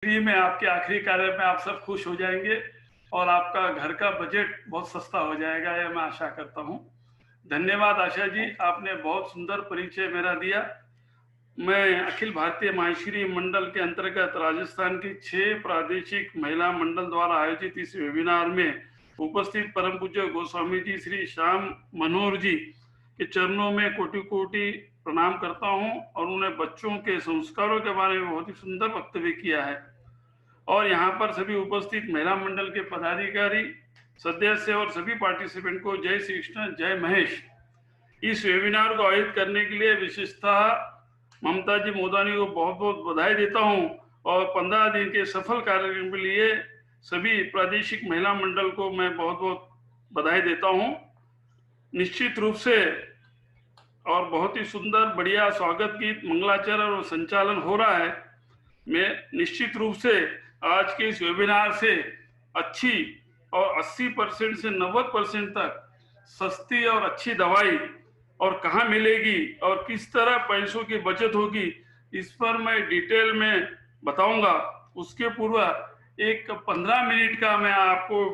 Free में आपके आखिरी कार्य में आप सब खुश हो जाएंगे और आपका घर का बजट बहुत सस्ता हो जाएगा, यह मैं आशा करता हूं। धन्यवाद आशा जी, आपने बहुत सुंदर परिचय मेरा दिया। मैं अखिल भारतीय माहेश्वरी मंडल के अंतर्गत राजस्थान की 6 प्रादेशिक महिला मंडल द्वारा आयोजित इस वेबिनार में उपस्थित परम पूज्य गोस्वामी जी श्री श्याम मनोहर जी के चरणों में कोटि कोटि प्रणाम करता हूं और उन्हें बच्चों के संस्कारों के बारे में बहुत ही सुंदर वक्तव्य किया है। और यहाँ पर सभी उपस्थित महिला मंडल के पदाधिकारी, सदस्य और सभी पार्टिसिपेंट को जय श्री कृष्ण, जय महेश। इस वेबिनार को आयोजित करने के लिए विशेषतः ममता जी मोदानी को बहुत बहुत बधाई देता हूं और 15 दिन के सफल कार्यक्रम के लिए सभी प्रादेशिक महिला मंडल को मैं बहुत बहुत बधाई देता हूं। निश्चित रूप से और बहुत ही सुंदर बढ़िया स्वागत गीत, मंगलाचरण और संचालन हो रहा है। मैं निश्चित रूप से आज के इस वेबिनार से अच्छी और 80% से 90% तक सस्ती और अच्छी दवाई और कहाँ मिलेगी और किस तरह पैसों की बचत होगी, इस पर मैं डिटेल में बताऊंगा। उसके पूर्व एक 15 मिनट का मैं आपको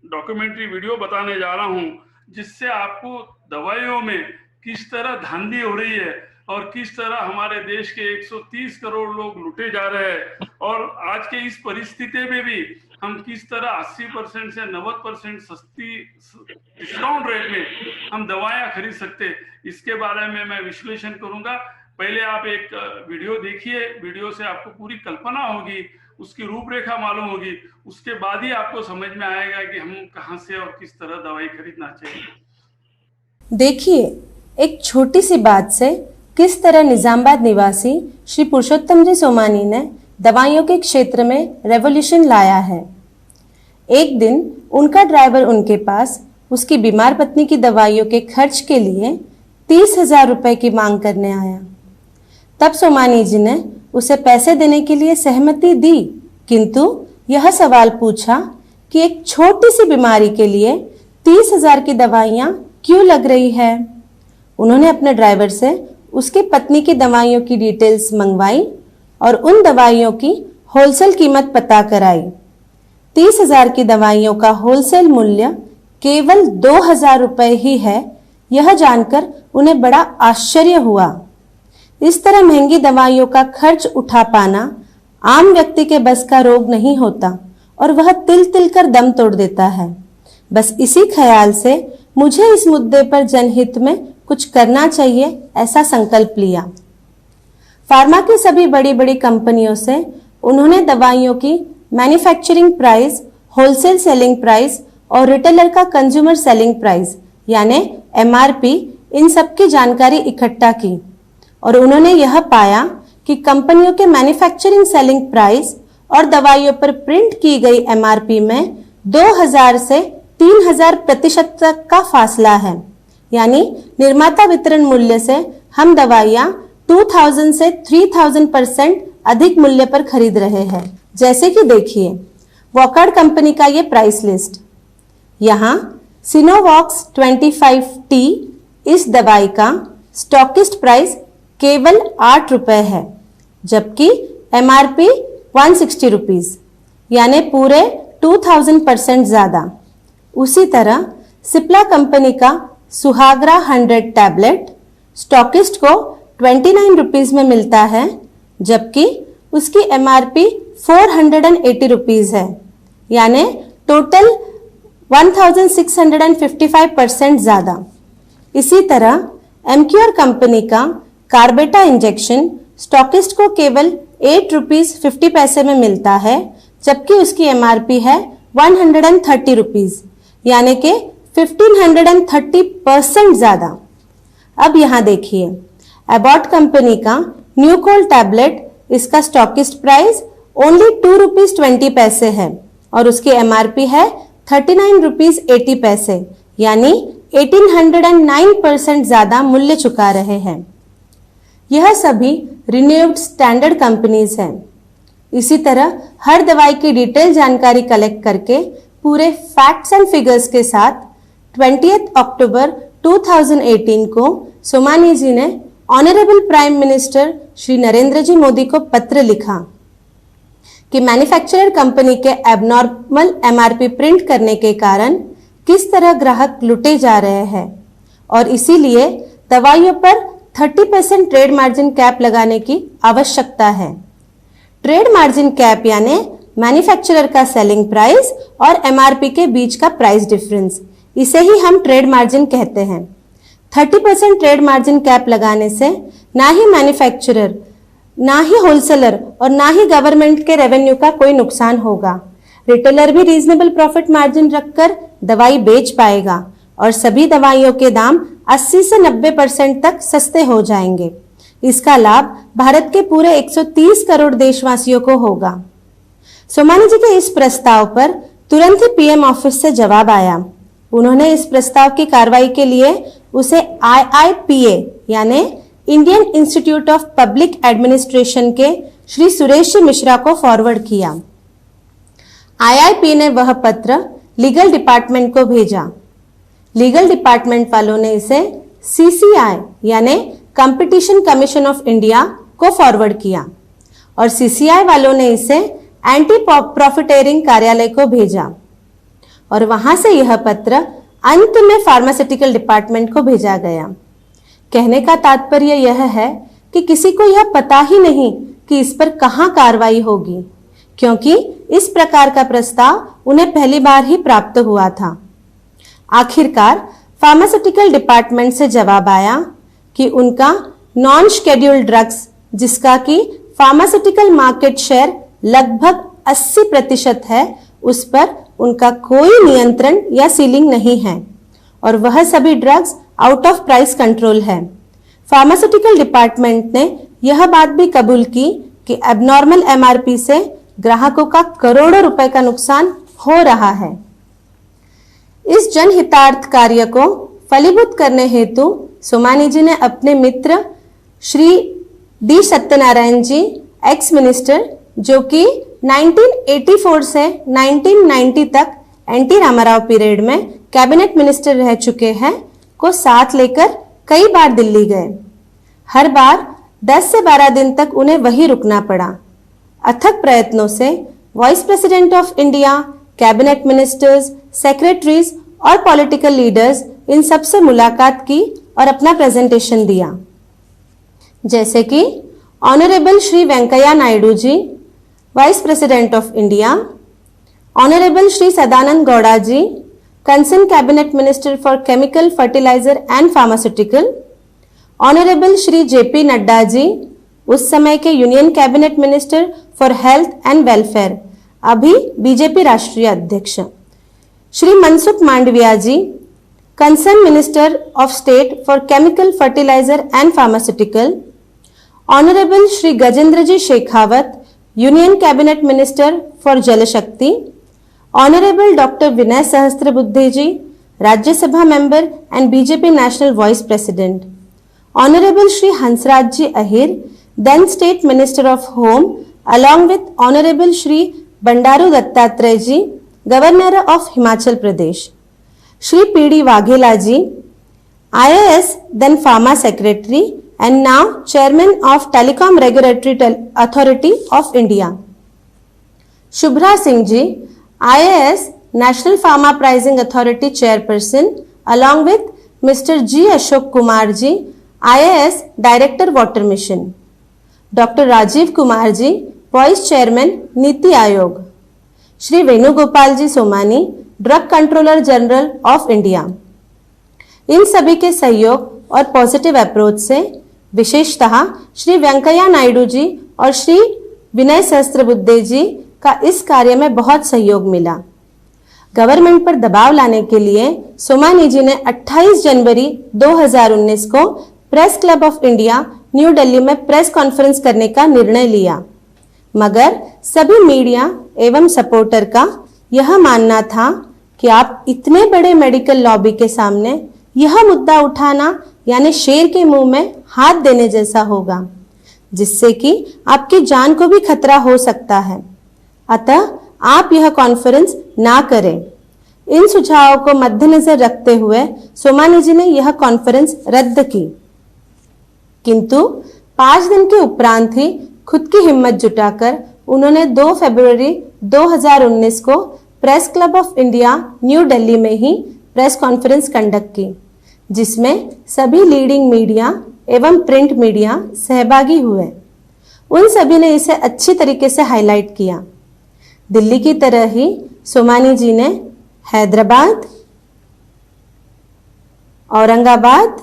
डॉक्यूमेंट्री वीडियो बताने जा रहा हूं, जिससे आपको दवाइयों में किस तरह धांधली हो रही है और किस तरह हमारे देश के 130 करोड़ लोग लुटे जा रहे हैं और आज के इस परिस्थिति में भी हम किस तरह 80% से 90% सस्ती डिस्काउंट रेट में हम दवाइयां खरीद सकते, इसके बारे में मैं विश्लेषण करूंगा। पहले आप एक वीडियो देखिए, वीडियो से आपको पूरी कल्पना होगी, उसकी रूपरेखा मालूम होगी, उसके बाद ही आपको समझ में आएगा कि हम कहां से और किस तरह दवाई खरीदना चाहिए। देखिए, एक छोटी सी बात से किस तरह निजामाबाद निवासी श्री पुरुषोत्तम जी सोमानी ने दवाइयों के क्षेत्र में रेवोल्यूशन लाया है। एक दिन उनका ड्राइवर उनके पास उसकी बीमार पत्नी की दवाइयों के खर्च के लिए 30,000 रुपए की मांग करने आया। तब सोमानी जी ने उसे पैसे देने के लिए सहमति दी, किंतु यह सवाल पूछा कि एक छोटी सी बीमारी के लिए 30,000 की दवाइयां क्यों लग रही है। उन्होंने अपने ड्राइवर से उसकी पत्नी की दवाइयों की डिटेल्स मंगवाई और उन दवाइयों की होलसेल कीमत पता कराई। 30,000 की दवाइयों का होलसेल मूल्य केवल 2,000 रुपए ही है। यह जानकर उन्हें बड़ा आश्चर्य हुआ। इस तरह महंगी दवाइयों का खर्च उठा पाना आम व्यक्ति के बस का रोग नहीं होता और वह तिल तिल कर दम तोड़ देता है। बस इसी ख्याल से मुझे इस मुद्दे पर जनहित में कुछ करना चाहिए, ऐसा संकल्प लिया। फार्मा की सभी बड़ी बड़ी कंपनियों से उन्होंने दवाइयों की manufacturing price, wholesale selling price और रिटेलर का कंज्यूमर सेलिंग प्राइस यानी MRP, इन सब की जानकारी इकट्ठा की और उन्होंने यह पाया कि कंपनियों के मैन्युफैक्चरिंग सेलिंग प्राइस और दवाइयों पर प्रिंट की गई MRP में 2,000 से 3,000% तक का फासला है। यानी निर्माता वितरण मूल्य से हम दवाइयां 2,000 से 3,000% अधिक मूल्य पर खरीद रहे हैं। जैसे कि देखिए, वॉकहार्ट कंपनी का ये प्राइस लिस्ट। यहाँ सिनोवॉक्स 25T इस दवाई का स्टॉकिस्ट प्राइस केवल 8 रुपए है, जबकि MRP 160 रुपीज, यानी पूरे 2,000% ज्यादा। उसी तरह सिप्ला कंपनी का सुहागरा 100 टैबलेट स्टॉकिस्ट को 29 रुपीज में मिलता है, जबकि उसकी MRP 480 रुपीज है, यानी टोटल 1,655% ज्यादा। इसी तरह एमक्यूआर कंपनी का कार्बेटा इंजेक्शन स्टॉकिस्ट को केवल 8 रुपीज 50 पैसे में मिलता है, जबकि उसकी MRP है 130 रुपीज, यानी कि 1,530% ज्यादा। अब यहां देखिए, एबॉट कंपनी का न्यूकोल टैबलेट, इसका स्टॉकिस्ट प्राइस ओनली 2 रुपीज 20 पैसे है और उसकी MRP है 39 रुपीज 80 पैसे, यानी 1,809% ज्यादा मूल्य चुका रहे हैं। यह सभी रिन्यूड स्टैंडर्ड कंपनीज हैं। इसी तरह हर दवाई की डिटेल जानकारी कलेक्ट करके पूरे फैक्ट्स एंड फिगर्स के साथ 20 अक्टूबर 2018 को सोमानी जी ने honourable prime minister Shri Narendra ji Modi को पत्र लिखा कि मैन्युफैक्चरर कंपनी के एबनॉर्मल एमआरपी प्रिंट करने के कारण किस तरह ग्राहक लुटे जा रहे हैं और इसीलिए दवाइयों पर 30% ट्रेड मार्जिन कैप लगाने की आवश्यकता है। ट्रेड मार्जिन कैप यानी मैन्युफैक्चरर का सेलिंग प्राइस और एमआरपी के बीच का प्राइस डिफरेंस, इसे ही हम ट्रेड मार्जिन कहते हैं। 30% ट्रेड मार्जिन कैप लगाने से ना ही मैन्युफैक्चरर, ना ही होलसेलर और ना ही गवर्नमेंट के रेवेन्यू का कोई नुकसान होगा। रिटेलर भी रीजनेबल प्रॉफिट मार्जिन रखकर दवाई बेच पाएगा और सभी दवाइयों के दाम 80 से 90% तक सस्ते हो जाएंगे। इसका लाभ भारत के पूरे 130 करोड़ देशवासियों को होगा। सोमानी जी के इस प्रस्ताव पर तुरंत ही पीएम ऑफिस से जवाब आया। उन्होंने इस प्रस्ताव की कार्रवाई के लिए उसे IIPA यानी Indian institute of public administration के श्री सुरेश मिश्रा को फॉरवर्ड किया। IIP ने वह पत्र लीगल डिपार्टमेंट को भेजा। लीगल डिपार्टमेंट वालों ने इसे CCI यानी कंपटीशन कमीशन ऑफ इंडिया को फॉरवर्ड किया और CCI वालों ने इसे एंटी प्रॉफिटेरिंग कार्यालय को भेजा और वहां से यह पत्र अंत में फार्मास्यूटिकल डिपार्टमेंट को भेजा गया। कहने का तात्पर्य यह है कि किसी को यह पता ही नहीं कि इस पर कहां कार्रवाई होगी, क्योंकि इस प्रकार का प्रस्ताव उन्हें पहली बार ही प्राप्त हुआ था। आखिरकार फार्मास्यूटिकल डिपार्टमेंट से जवाब आया कि उनका नॉन शेड्यूल्ड ड्रग्स, जिसका कि फार्मास्यूटिकल मार्केट शेयर लगभग 80% है, उस पर उनका कोई नियंत्रण या सीलिंग नहीं है और वह सभी drugs out of price control है। फार्मास्यूटिकल डिपार्टमेंट ने यह बात भी कबूल की कि एबनॉर्मल एमआरपी से ग्राहकों का करोड़ों रुपए का नुकसान हो रहा है। इस जनहितार्थ कार्य को फलीभूत करने हेतु सोमानी जी ने अपने मित्र श्री डी सत्यनारायण जी, एक्स मिनिस्टर, जो कि 1984 से 1990 तक एनटी रामाराव पीरियड में कैबिनेट मिनिस्टर रह चुके हैं, को साथ लेकर कई बार दिल्ली गए। हर बार 10 से 12 दिन तक उन्हें वहीं रुकना पड़ा। अथक प्रयत्नों से vice president of India, cabinet ministers, secretaries और पॉलिटिकल लीडर्स, इन सब से मुलाकात की और अपना प्रेजेंटेशन दिया। जैसे कि honourable Shri Venkaiah Naidu ji, vice president of India, honourable Shri Sadananda Gowda ji, concern cabinet minister for chemical, fertiliser and pharmaceutical, honourable Shri JP Nadda ji, उस समय के union cabinet minister for health and welfare, अभी बीजेपी राष्ट्रीय अध्यक्ष, Shri Mansukh Mandaviya ji, concern minister of state for chemical, fertiliser and pharmaceutical, honourable Shri Gajendra ji Shekhawat, union cabinet minister for Jal Shakti, honourable doctor Vinay Sahasrabuddhe ji, Rajya Sabha member and BJP national vice president, honourable Shri Hansraj ji Ahir, then state minister of home, along with honorable Shri Bandaru Dattatreya ji, governor of Himachal Pradesh, Shri P.D. Waghela ji, IAS, then pharma secretary and now chairman of Telecom Regulatory Authority of India, Shubhra Singh ji, IAS, National Pharma Pricing Authority chairperson, along with Mr. G. Ashok Kumar ji, IAS, Director Water Mission, doctor Rajiv Kumar ji, vice chairman NITI Aayog, Shri Venugopal ji Somani, drug controller general of India. इन सभी के सहयोग और positive approach से विशेषतः श्री वेंकैया नायडू जी और श्री विनय सहस्त्रबुद्धे जी का इस कार्य में बहुत सहयोग मिला। गवर्नमेंट पर दबाव लाने के लिए सोमानी जी ने 28 जनवरी 2019 को press club of India new Delhi में प्रेस कॉन्फ्रेंस करने का निर्णय लिया, मगर सभी मीडिया एवं सपोर्टर का यह मानना था कि आप इतने बड़े मेडिकल लॉबी के सामने यह मुद्दा उठाना यानी शेर के मुंह में हाथ देने जैसा होगा, जिससे कि आपकी जान को भी खतरा हो सकता है। अतः आप यह कॉन्फ्रेंस ना करें। इन सुझावों को मद्देनजर रखते हुए सोमानी जी ने यह कॉन्फ्रेंस रद्द की, किंतु 5 दिन के उपरांत ही खुद की हिम्मत जुटाकर उन्होंने 2 फरवरी 2019 को press club of India new Delhi में ही प्रेस कॉन्फ्रेंस कंडक्ट की, जिसमें सभी लीडिंग मीडिया एवं प्रिंट मीडिया सहभागी हुए। उन सभी ने इसे अच्छी तरीके से हाईलाइट किया। दिल्ली की तरह ही सोमानी जी ने हैदराबाद, औरंगाबाद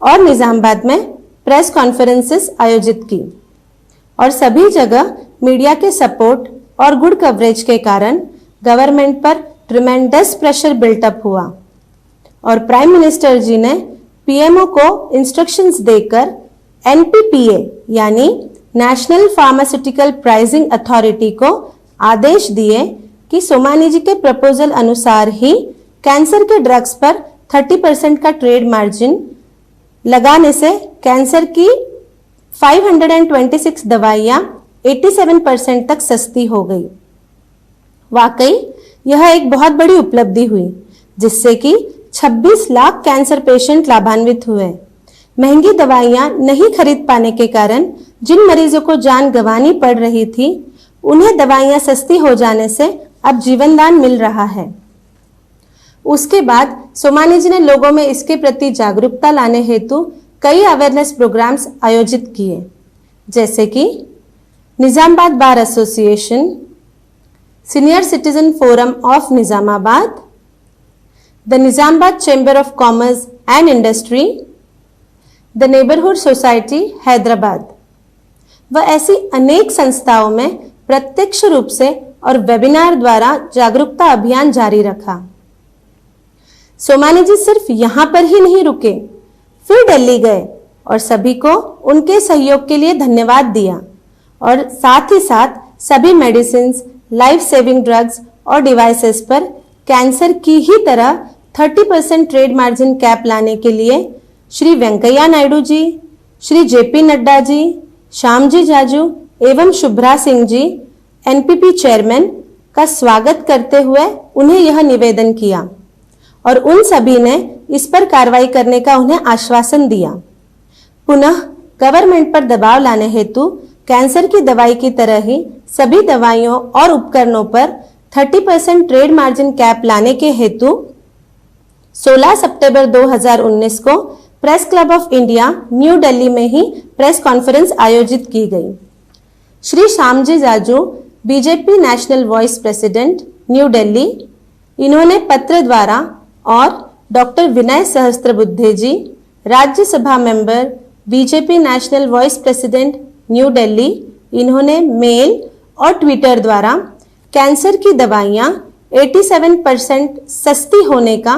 और निजामाबाद में प्रेस कॉन्फ्रेंसेस आयोजित की और सभी जगह मीडिया के सपोर्ट और गुड कवरेज के कारण गवर्नमेंट पर ट्रिमेंडस प्रेशर बिल्टअप हुआ और प्राइम मिनिस्टर जी ने पीएमओ को इंस्ट्रक्शंस देकर एनपीपीए यानी नेशनल फार्मास्यूटिकल प्राइसिंग अथॉरिटी को आदेश दिए कि सोमानी जी के प्रपोजल अनुसार ही कैंसर के ड्रग्स पर 30% का ट्रेड मार्जिन लगाने से कैंसर की 526 दवाइयां 87% तक सस्ती हो गई। वाकई यह एक बहुत बड़ी उपलब्धि हुई, जिससे कि 26 लाख कैंसर पेशेंट लाभान्वित हुए। महंगी दवाइयां नहीं खरीद पाने के कारण जिन मरीजों को जान गंवानी पड़ रही थी, उन्हें दवाइयां सस्ती हो जाने से अब जीवनदान मिल रहा है। उसके बाद सोमानी जी ने लोगों में इसके प्रति जागरूकता लाने हेतु कई अवेयरनेस प्रोग्राम्स आयोजित किए, जैसे कि Nizamabad bar association, senior citizen forum of Nizamabad, the Nizamabad chamber of commerce and industry, the neighbourhood society Hyderabad व ऐसी अनेक संस्थाओं में प्रत्यक्ष रूप से और वेबिनार द्वारा जागरूकता अभियान जारी रखा। सोमानी जी सिर्फ यहां पर ही नहीं रुके, फिर दिल्ली गए और सभी को उनके सहयोग के लिए धन्यवाद दिया और साथ ही साथ सभी मेडिसिन, लाइफ सेविंग ड्रग्स और डिवाइसेस पर कैंसर की ही तरह 30% ट्रेड मार्जिन कैप लाने के लिए श्री वेंकैया नायडू जी, श्री जेपी नड्डा जी, श्यामजी जाजू एवं शुभ्रा सिंह जी एनपीपी चेयरमैन का स्वागत करते हुए उन्हें यह निवेदन किया और उन सभी ने इस पर कार्रवाई करने का उन्हें आश्वासन दिया। पुनः गवर्नमेंट पर दबाव लाने हेतु कैंसर की दवाई की तरह ही सभी दवाइयों और उपकरणों पर 30% ट्रेड मार्जिन कैप लाने के हेतु 16 सितंबर 2019 को press club of India new Delhi में ही प्रेस कॉन्फ्रेंस आयोजित की गई। Shri Shyamji Jaju BJP national vice president new Delhi, इन्होंने पत्र द्वारा और doctor Vinay Sahasrabuddhe ji Rajya Sabha member BJP national vice president new Delhi, इन्होंने मेल और ट्विटर द्वारा कैंसर की दवाइयां 87% सस्ती होने का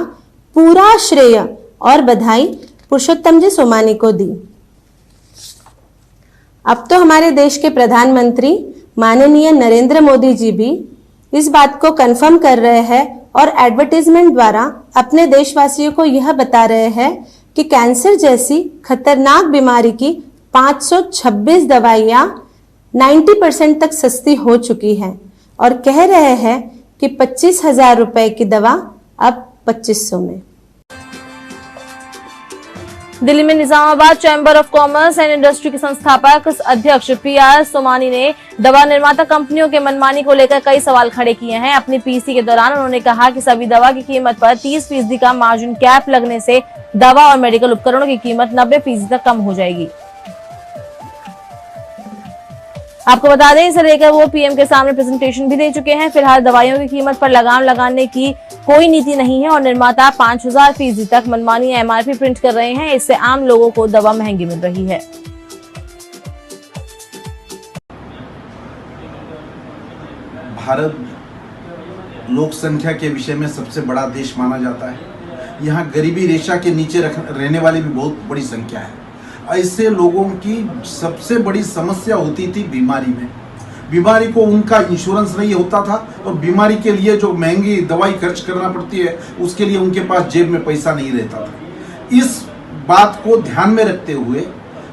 पूरा श्रेय और बधाई पुरुषोत्तम जी सोमानी को दी। अब तो हमारे देश के प्रधानमंत्री माननीय नरेंद्र मोदी जी भी इस बात को कंफर्म कर रहे हैं और एडवर्टाइजमेंट द्वारा अपने देशवासियों को यह बता रहे हैं कि कैंसर जैसी खतरनाक बीमारी की 526 दवाइयां 90% तक सस्ती हो चुकी हैं और कह रहे हैं कि 25,000 रुपए की दवा अब 2500 में। दिल्ली में Nizamabad chamber of commerce and industry के संस्थापक अध्यक्ष पीआर सोमानी ने दवा निर्माता कंपनियों के मनमानी को लेकर कई सवाल खड़े किए हैं। अपनी पीसी के दौरान उन्होंने कहा कि सभी दवा की कीमत पर 30% का मार्जिन कैप लगने से दवा और मेडिकल उपकरणों की कीमत 90% तक कम हो जाएगी। आपको बता दें, इसे लेकर वो पीएम के सामने प्रेजेंटेशन भी दे चुके हैं। फिलहाल दवाइयों की कीमत पर लगाम लगाने की कोई नीति नहीं है और निर्माता 5000% तक मनमानी एमआरपी प्रिंट कर रहे हैं। इससे आम लोगों को दवा महंगी मिल रही है। भारत लोक संख्या के विषय में सबसे बड़ा देश माना जाता है। यहाँ गरीबी रेखा के नीचे रहने वाली भी बहुत बड़ी संख्या है। ऐसे लोगों की सबसे बड़ी समस्या होती थी बीमारी में। बीमारी को उनका इंश्योरेंस नहीं होता था और बीमारी के लिए जो महंगी दवाई खर्च करना पड़ती है उसके लिए उनके पास जेब में पैसा नहीं रहता था। इस बात को ध्यान में रखते हुए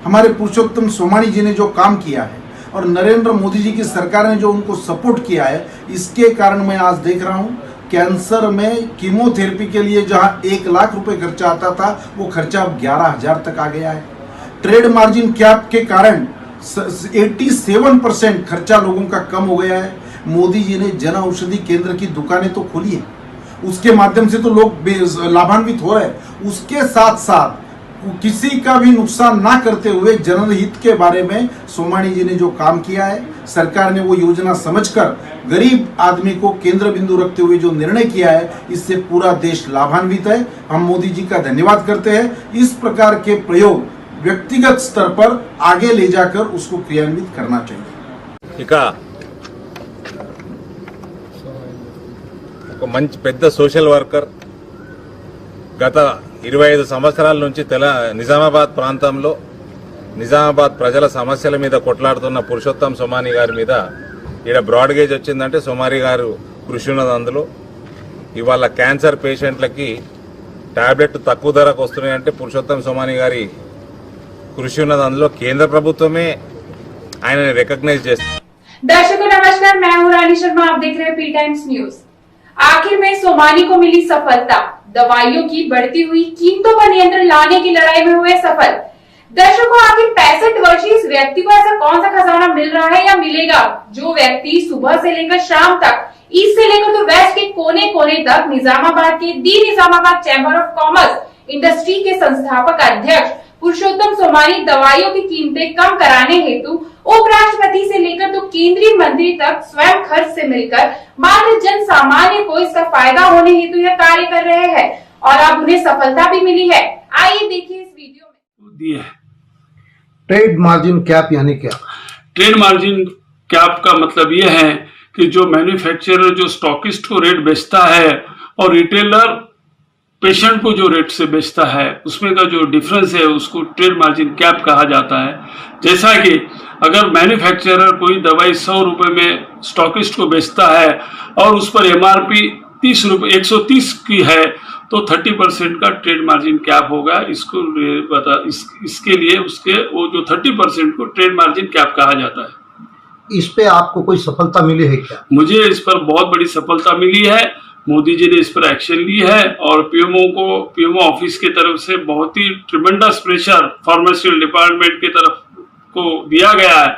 हमारे पुरुषोत्तम सोमानी जी ने जो काम किया है और नरेंद्र मोदी जी की सरकार ने जो उनको सपोर्ट किया है, इसके कारण मैं आज देख रहा हूँ कैंसर में कीमोथेरेपी के लिए जहाँ 1 लाख रुपए खर्चा आता था वो खर्चा अब 11,000 तक आ गया है। ट्रेड मार्जिन कैप के कारण 87% खर्चा लोगों का कम हो गया है। मोदी जी ने जन औषधि केंद्र की दुकानें तो खोली है, उसके माध्यम से तो लोग लाभान्वित हो रहे हैं। उसके साथ साथ किसी का भी नुकसान ना करते हुए जनहित के बारे में सोमानी जी ने जो काम किया है, सरकार ने वो योजना समझकर गरीब आदमी को केंद्र बिंदु रखते हुए जो निर्णय किया है, इससे पूरा देश लाभान्वित है। हम मोदी जी का धन्यवाद करते हैं। इस प्रकार के प्रयोग व्यक्तिगत स्तर पर आगे ले जाकर उसको क्रियान्वित करना चाहिए। ఇక ఒక మంచి పెద్ద సోషల్ వర్కర్ గత 25 సంవత్సరాల నుంచి నిజామాబాద్ ప్రాంతంలో నిజామాబాద్ ప్రజల సమస్యల మీద కొట్లాడుతున్న పురుషోత్తం సోమాని గారి మీద ఈడ బ్రాడ్ గేజ్ వచ్చిందంటే సోమాని గారు కృషి ఉన్నది అందులో. ఇవాళ క్యాన్సర్ పేషెంట్లకి టాబ్లెట్ తక్కువ ధరకు వస్తున్నాయంటే పురుషోత్తం సోమాని గారి కృషి ఉన్నది అందులో. కేంద్ర ప్రభుత్వమే ఆయనని రికగ్నైజ్ చేస్తుంది. दर्शकों नमस्कार, मैं हूं रानी शर्मा, आप देख रहे हैं पी टाइम्स न्यूज। आखिर में सोमानी को मिली सफलता, दवाइयों की बढ़ती हुई कीमतों पर नियंत्रण लाने की लड़ाई में हुए सफल। दर्शकों, आखिर 65 वर्षीय इस व्यक्ति को ऐसा कौन सा खजाना मिल रहा है या मिलेगा, जो व्यक्ति सुबह से लेकर शाम तक, ईस्ट से लेकर तो वेस्ट के कोने कोने तक निजामाबाद के the Nizamabad chamber of commerce industry के संस्थापक अध्यक्ष पुरुषोत्तम सोमानी दवाइयों की कीमतें कम कराने हेतु उपराष्ट्रपति से लेकर तो केंद्रीय मंत्री तक स्वयं खर्च से मिलकर मात्र जन सामान्य को इसका फायदा होने हेतु यह कार्य कर रहे हैं और अब उन्हें सफलता भी मिली है। आइए देखिए इस वीडियो में। दिए ट्रेड मार्जिन कैप यानी क्या? ट्रेड मार्जिन कैप का मतलब यह है कि जो मैन्युफैक्चरर जो स्टॉकिस्ट को रेट बेचता है और रिटेलर पेशेंट को जो रेट से बेचता है, उसमें का जो डिफरेंस है उसको ट्रेड मार्जिन कैप कहा जाता है। जैसा कि अगर मैन्युफैक्चरर कोई दवाई 100 रुपए में स्टॉकिस्ट को बेचता है और उस पर एमआरपी 30 रुपए 130 की है तो 30% का ट्रेड मार्जिन कैप होगा। इसके लिए उसके वो जो 30% को ट्रेड मार्जिन कैप कहा जाता है। इस पे आपको कोई सफलता मिली है क्या? मुझे इस पर बहुत बड़ी सफलता मिली है। मोदी जी ने इस पर एक्शन ली है और पीएमओ ऑफिस की तरफ से बहुत ही ट्रिमेंडस प्रेशर फार्मास्यूटिकल डिपार्टमेंट की तरफ को दिया गया है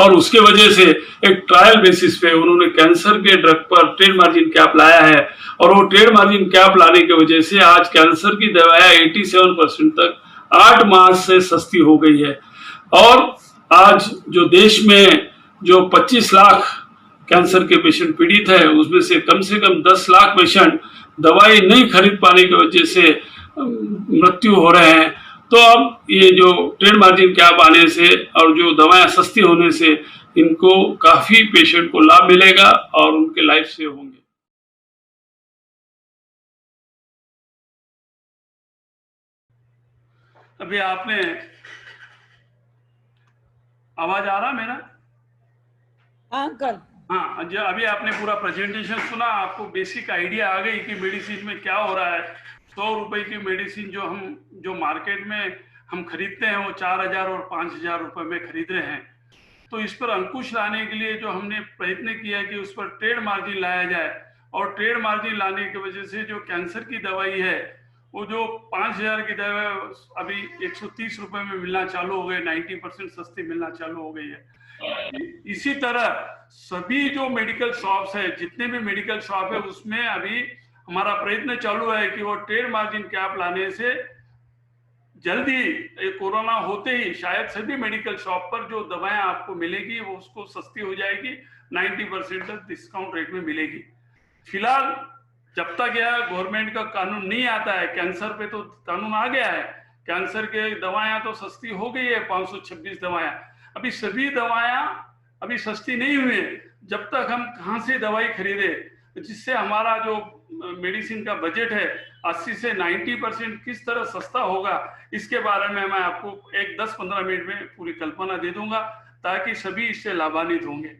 और उसके वजह से एक ट्रायल बेसिस पे उन्होंने कैंसर के ड्रग पर ट्रेड मार्जिन कैप लाया है और वो ट्रेड मार्जिन कैप लाने की वजह से आज कैंसर की दवाएं 87% तक 8 माह से सस्ती हो गई है। और आज जो देश में जो 25 लाख कैंसर के पेशेंट पीड़ित है, उसमें से कम 10 लाख पेशेंट दवाई नहीं खरीद पाने की वजह से मृत्यु हो रहे हैं। तो अब ये जो ट्रेड मार्जिन कैप आने से और जो दवाएं सस्ती होने से इनको काफी पेशेंट को लाभ मिलेगा और उनके लाइफ सेव होंगे। अभी आपने आवाज आ रहा मेरा? अंकल हाँ, जो अभी आपने पूरा प्रेजेंटेशन सुना, आपको बेसिक आइडिया आ गई कि मेडिसिन में क्या हो रहा है। 100 रुपए की मेडिसिन जो मार्केट में हम खरीदते हैं वो 4000 और 5000 रुपए में खरीद रहे हैं। तो इस पर अंकुश लाने के लिए जो हमने प्रयत्न किया कि उस पर ट्रेड मार्जिन लाया जाए और ट्रेड मार्जिन लाने की वजह से जो कैंसर की दवाई है वो जो 5000 की दवाई अभी 130 रुपए में मिलना चालू हो गई, 90% सस्ती मिलना चालू हो गई है। इसी तरह सभी जो मेडिकल शॉप्स है, जितने भी मेडिकल शॉप है, उसमें अभी हमारा प्रयत्न चालू है कि वो ट्रेड मार्जिन कैप लाने से जल्दी कोरोना होते ही शायद सभी मेडिकल शॉप पर जो दवाएं आपको मिलेगी वो उसको सस्ती हो जाएगी, 90% तक डिस्काउंट रेट में मिलेगी। फिलहाल जब तक यह गवर्नमेंट का कानून नहीं आता है, कैंसर पे तो कानून आ गया है, कैंसर के दवाएं तो सस्ती हो गई है, 526 दवाएं। अभी सभी दवाएं अभी सस्ती नहीं हुई है। जब तक हम कहां से दवाई खरीदे, जिससे हमारा जो मेडिसिन का बजट है 80 से 90% किस तरह सस्ता होगा, इसके बारे में मैं आपको 10-15 मिनट में पूरी कल्पना दे दूंगा ताकि सभी इससे लाभान्वित होंगे।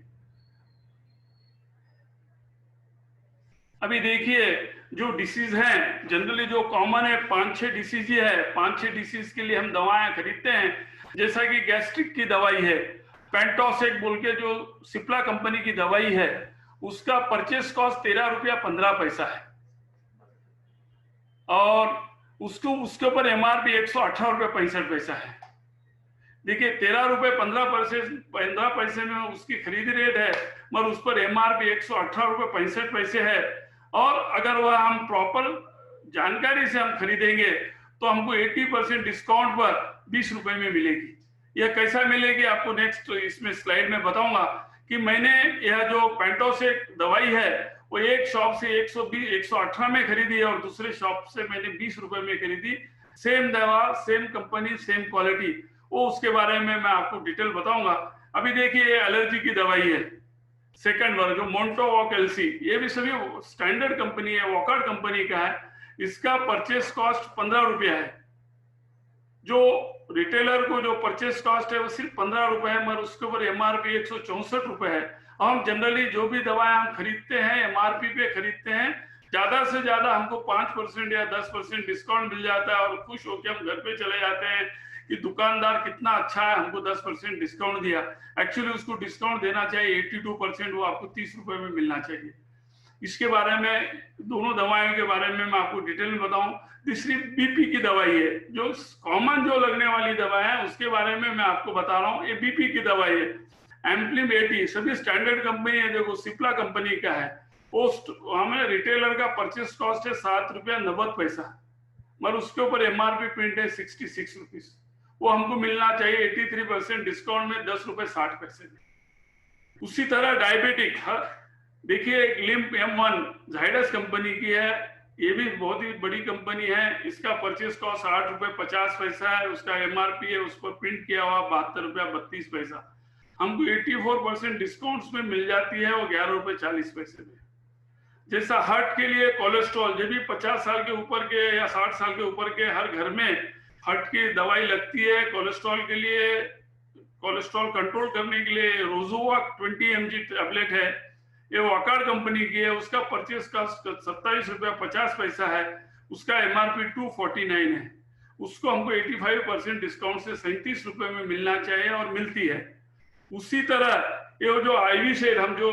अभी देखिए जो डिसीज हैं, जनरली जो कॉमन है 5-6 डिसीज है। 5-6 डिसीज के लिए हम दवाएं खरीदते हैं, जैसा कि गैस्ट्रिक की दवाई है, पेंटोसेक बोल के जो सिप्ला कंपनी की दवाई है, उसका परचेस कॉस्ट 13 रुपया 15 पैसा है और उसके ऊपर एमआरपी 118 रुपया 65 पैसा है। देखिए 13 रुपए 15 पैसे में उसकी खरीदी रेट है, मगर उस पर MRP 118 रुपए 65 पैसे है। और अगर वह हम प्रॉपर जानकारी से हम खरीदेंगे तो हमको 80% डिस्काउंट पर 20 रुपए में मिलेगी। यह कैसा मिलेगी आपको नेक्स्ट इसमें स्लाइड में बताऊंगा कि मैंने यह जो पेंटोसेक दवाई है वो एक शॉप से 118 में खरीदी है और दूसरे शॉप से मैंने 20 रुपए में खरीदी। सेम दवा, सेम कंपनी, सेम क्वालिटी, वो उसके बारे में मैं आपको डिटेल बताऊंगा। अभी देखिए ये एलर्जी की दवाई है सेकंड वर्ग, जो मोन्टोवॉक एलसी, ये भी सभी स्टैंडर्ड कंपनी है, वॉकआउट कंपनी का है। इसका परचेस कॉस्ट 15 रुपया है। जो रिटेलर को जो परचेस कॉस्ट है वो सिर्फ 15 रुपए है, मगर उसके ऊपर MRP 164 रुपए है। हम जनरली जो भी दवाएं हम खरीदते हैं MRP पे खरीदते हैं, ज्यादा से ज्यादा हमको 5% या 10% डिस्काउंट मिल जाता है और खुश होकर हम घर पे चले जाते हैं कि दुकानदार कितना अच्छा है, हमको 10% डिस्काउंट दिया। एक्चुअली उसको डिस्काउंट देना चाहिए 82%, वो आपको 30 रुपए में मिलना चाहिए। इसके बारे में, दोनों दवाइयों के बारे में मैं आपको डिटेल में बताऊं। तीसरी BP की दवाई है, जो कॉमन जो लगने वाली दवा है उसके बारे में मैं आपको बता रहा हूँ। ये BP की दवाई है, एम्प्लिम 80, सभी स्टैंडर्ड कंपनी है, देखो सिप्ला कंपनी का है। हमें रिटेलर का परचेस कॉस्ट है 7 रुपया 90 पैसा, मगर उसके ऊपर MRP प्रिंट है 66 रुपीज। वो हमको मिलना चाहिए 83% डिस्काउंट में 10 रुपए 60 पैसे में। उसी तरह डायबिटिक, देखिए लिम्प M1 जाइडस कंपनी की है, ये भी बहुत ही बड़ी कंपनी है। इसका परचेस कॉस्ट 8 रुपए 50 पैसा है, उसका MRP है उस पर प्रिंट किया हुआ 72 रुपया 32 पैसा। हमको 84% डिस्काउंट्स में मिल जाती है, वो 11 रुपए 40 पैसे में। जैसा हार्ट के लिए कोलेस्ट्रॉल, जब भी 50 साल के ऊपर के या 60 साल के ऊपर के हर घर में हार्ट की दवाई लगती है। कोलेस्ट्रॉल के लिए, कोलेस्ट्रॉल कंट्रोल करने के लिए रोजुवाक 20 mg टैबलेट है, ये वॉकआउट कंपनी की है। उसका परचेस कॉस्ट 27 रुपया 50 पैसा है, उसका MRP 249 है। उसको हमको 85% डिस्काउंट से 37 रुपए में मिलना चाहिए और मिलती है। उसी तरह ये जो IV सेट, हम जो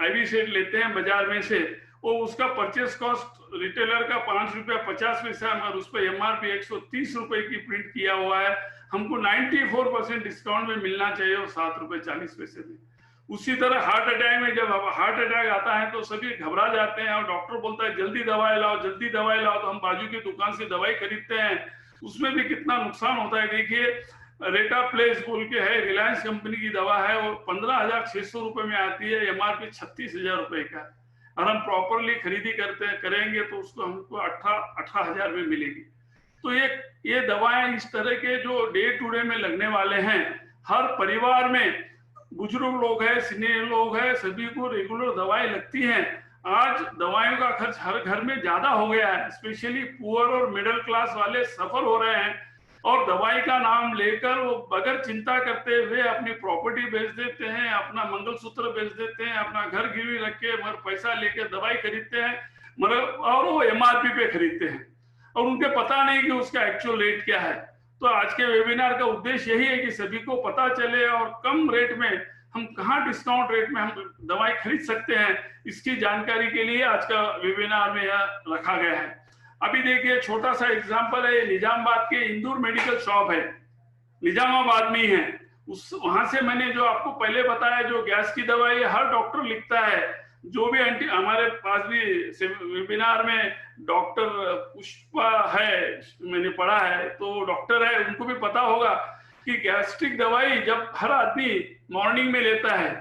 IV सेट लेते हैं बाजार में से, वो उसका परचेस कॉस्ट रिटेलर का 5 रुपया 50 पैसा, मगर उस पर MRP 130 रुपए की प्रिंट किया हुआ है। हमको 94% डिस्काउंट में मिलना चाहिए और 7 रुपए 40 पैसे में। उसी तरह हार्ट अटैक में, जब हार्ट अटैक आता है तो सभी घबरा जाते हैं और डॉक्टर बोलता है जल्दी दवाई लाओ, जल्दी दवाई लाओ, तो हम बाजू की दुकान से दवाई खरीदते हैं। उसमें भी कितना नुकसान होता है। देखिए रेटा प्लेस बोल के है, रिलायंस कंपनी की दवा है, वो 15,600 रुपए में आती है, MRP 36,000 रुपए का। और हम प्रॉपरली खरीदी करेंगे तो उसको हमको 18,000 में मिलेगी। तो ये दवाएं इस तरह के जो डे टू डे में लगने वाले हैं, हर परिवार में बुजुर्ग लोग हैं, सीनियर लोग हैं, सभी को रेगुलर दवाई लगती हैं। आज दवाइयों का खर्च हर घर में ज्यादा हो गया है, स्पेशली पुअर और मिडिल क्लास वाले सफर हो रहे हैं और दवाई का नाम लेकर वो बगैर चिंता करते हुए अपनी प्रॉपर्टी बेच देते हैं, अपना मंगलसूत्र बेच देते हैं, अपना घर गिरवी रख के मगर पैसा लेके दवाई खरीदते हैं, मगर और वो MRP पे खरीदते हैं और उनके पता नहीं कि उसका एक्चुअल रेट क्या है। तो आज के वेबिनार का उद्देश्य यही है कि सभी को पता चले और कम रेट में हम कहाँ डिस्काउंट रेट में हम दवाई खरीद सकते हैं, इसकी जानकारी के लिए आज का वेबिनार में यह रखा गया है। अभी देखिए छोटा सा एग्जांपल है, निजामाबाद के इंदूर मेडिकल शॉप है, निजामाबाद में ही है। वहां से मैंने जो आपको पहले बताया, जो गैस की दवाई हर डॉक्टर लिखता है, जो भी हमारे पास भी वेबिनार में डॉक्टर पुष्पा है, मैंने पढ़ा है, तो डॉक्टर है, उनको भी पता होगा कि गैस्ट्रिक दवाई जब हर आदमी मॉर्निंग में लेता है,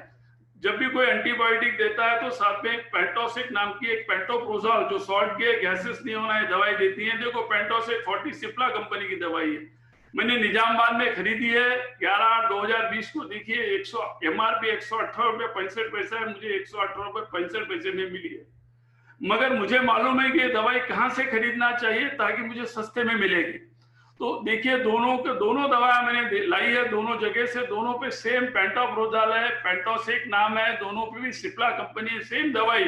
जब भी कोई एंटीबायोटिक देता है तो साथ में पेंटोसिक नाम की एक पेंटोप्रोजोल, जो शॉर्ट के गैसेस नहीं होना है, दवाई देती है। देखो पेंटोसिक 40 सिप्ला कंपनी की दवाई है, मैंने निजामाबाद में खरीदी है 11/8/2020 को। देखिए MRP 118 रुपये 65 पैसा है, मुझे 118 रुपये 65 पैसे में मिली है। मगर मुझे मालूम है कि ये दवाई कहाँ से खरीदना चाहिए ताकि मुझे सस्ते में मिलेगी। तो देखिए दोनों दवाएं मैंने लाई है दोनों जगह से, दोनों पे सेम पेंटोप्रोजोल है, पेंटोसिक नाम है, दोनों पे भी सिप्ला कंपनी है। सेम दवाई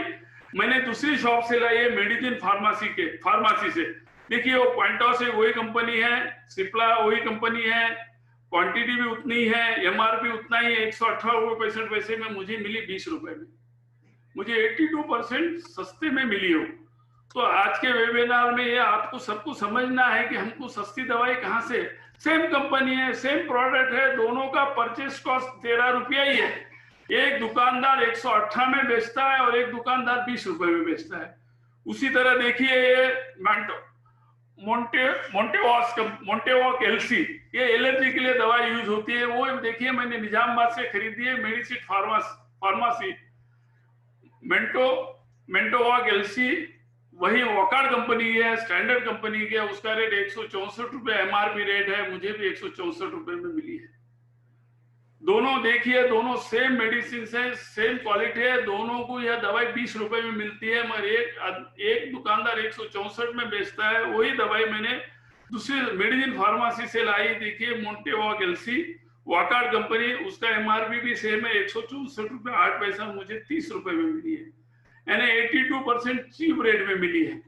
मैंने दूसरी शॉप से लाई है, मेडिसिन फार्मेसी से। देखिए वो पेंटोसिक वही कंपनी है, सिप्ला वही कंपनी है, क्वांटिटी भी उतनी है, MRP उतना ही है, 118 रुपये 65 पैसे में मुझे मिली 20 रुपए में, मुझे 82% सस्ते में मिली हो। तो आज के वेबिनार में ये आपको सबको समझना है कि हमको सस्ती दवाई कहाँ से, सेम कंपनी है, सेम प्रोडक्ट है, दोनों का परचेस कॉस्ट 13 रुपया ही है। एक दुकानदार 118 में बेचता है और एक दुकानदार 20 रुपए में बेचता है। उसी तरह देखिए ये मोंटेवॉक एलसी, ये एलर्जी के लिए दवा यूज होती है, वो देखिए मैंने निजामाबाद से खरीदी है, मेडिसिट फार्मेसी मेंटोवॉक एलसी, वही वॉकार्ड कंपनी है, स्टैंडर्ड कंपनी के, उसका रेट 164 रुपए एमआरपी रेट है, मुझे भी 164 रुपए में मिली है। दोनों देखिए, दोनों सेम मेडिसिन है, सेम क्वालिटी है, दोनों को यह दवाई 20 रुपए में मिलती है, मगर एक दुकानदार 164 में बेचता है। वही दवाई मैंने दूसरी मेडिसिन फार्मेसी से लाई, देखिए मोंटेवॉक एलसी, वॉकार्ड कंपनी, उसका एमआरपी भी सेम है 164 रुपए 8 पैसा, मुझे 30 रुपए में मिली है, यानी 82% चीप रेट में मिली है।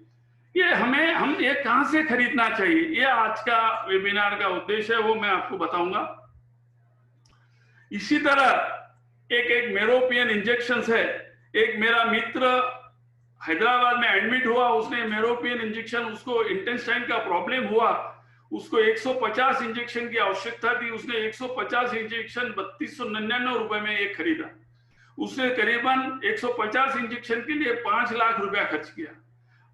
ये हम ये कहां से खरीदना चाहिए, ये आज का वेबिनार का उद्देश्य है, वो मैं आपको बताऊंगा। इसी तरह एक मेरोपियन इंजेक्शन है, एक मेरा मित्र हैदराबाद में एडमिट हुआ, उसने मेरोपियन इंजेक्शन, उसको इंटेस्टाइन का प्रॉब्लम हुआ, उसको 150 इंजेक्शन की आवश्यकता थी, उसने 150 इंजेक्शन 3299 रुपए में एक खरीदा। उसने करीबन 150 इंजेक्शन के लिए 5 लाख रुपया खर्च किया।